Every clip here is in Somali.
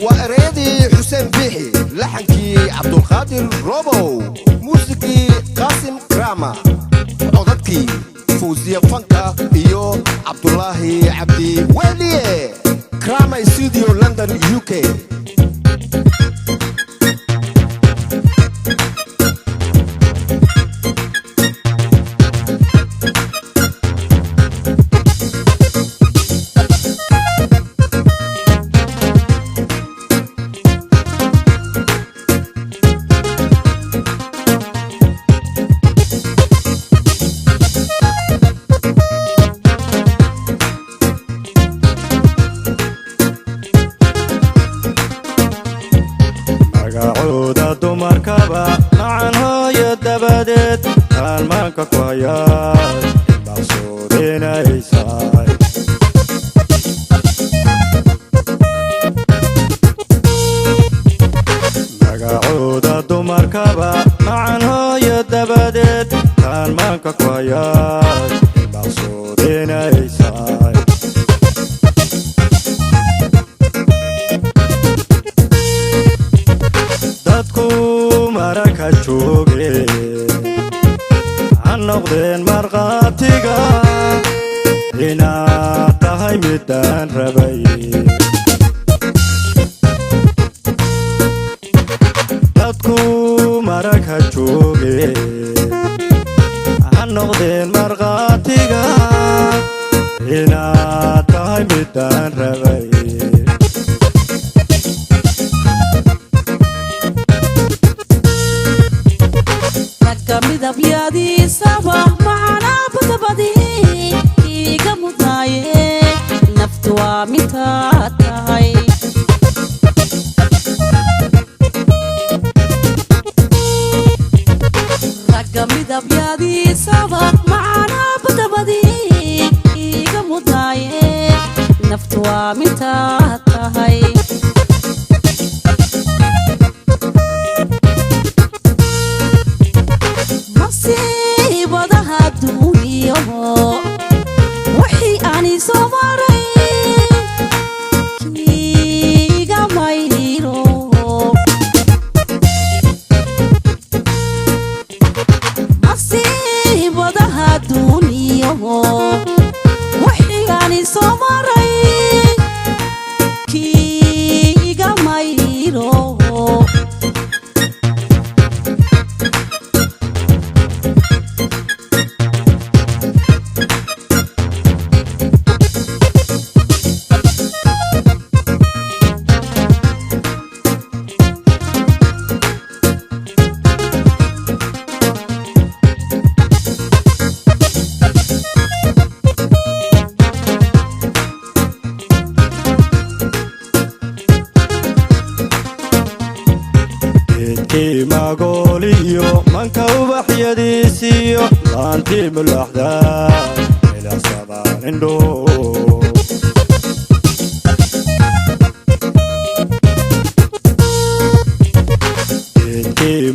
وأريدي حسين بيحي لحنكي عبد القادر روبو موسيقي قاسم كراما عودتكي فوزية فانكا إيو عبد الله عبدي ويلي كراما استوديو لندن UK. عودة دمركبة معن هاي الدبادت المانكا كوياش مقصودين ايساي عودة دمركبة معن هاي الدبادت المانكا كوياش مقصودين ايساي maraka jooge aan noqdeen marqaatiga inaad tahay midaan rabay dadku maraka jooge aan noqdeen marqaatiga inaad tahay midaan rabay midabyaadii saba macana badbadii iga mudnaaye naftu waa midkaad tahay ragga midabyaadii saba macana badbadii iga mudnaaye naftu waa midkaad tahay وحي أني صبري كيغا مايرو مصيبة ده الدنيا وحي أني صبري كيغا مايرو magoliyo manka ubaxyadiisiyo laantii mulaxdaa ila sabaan indho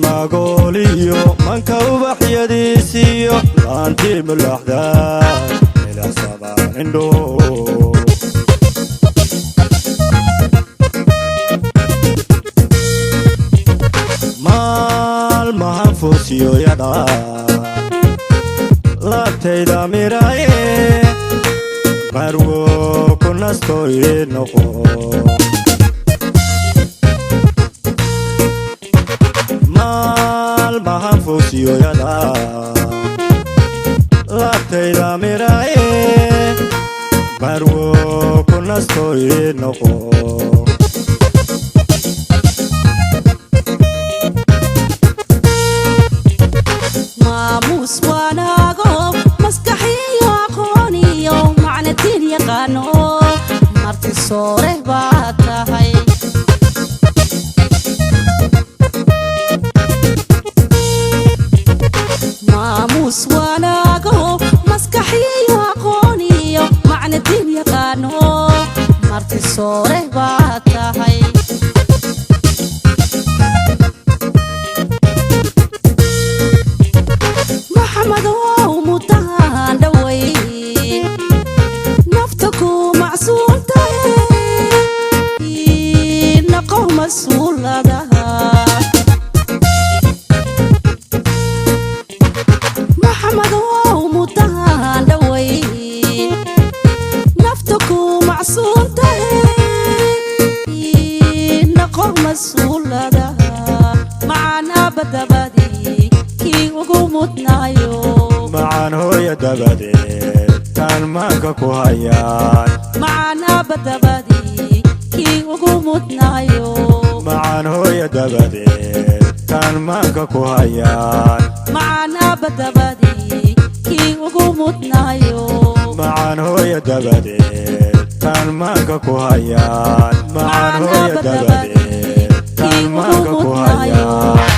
magoliyo manka ubaxyadiisiyo laantii mulaxdaa ila sabaan indho maalmahan foosiyo yadha laabtayda miraye marwo ku nastoy noqo maalmahan foosiyo yadha laabtayda miraye marwo ku nastoy noqo واناغو مسكحي وقوني يوم معنى الدين يقانو مرتي صوره باتهاي ماموس واناغو مسكحي وقوني يوم معنى الدين يقانو مرتي صوره باتهاي محمد ومتهان دوي نفتكو معصوم تهي dabade tan maanka ku hayaan معنا بدبدي كي وقومت نايو macaan hooya dabade tan maanka ku hayaan معنا بدبدي كي وقومت نايو macaan hooya dabade tan maanka ku hayaan macaan hooya dabade tan maanka ku hayaan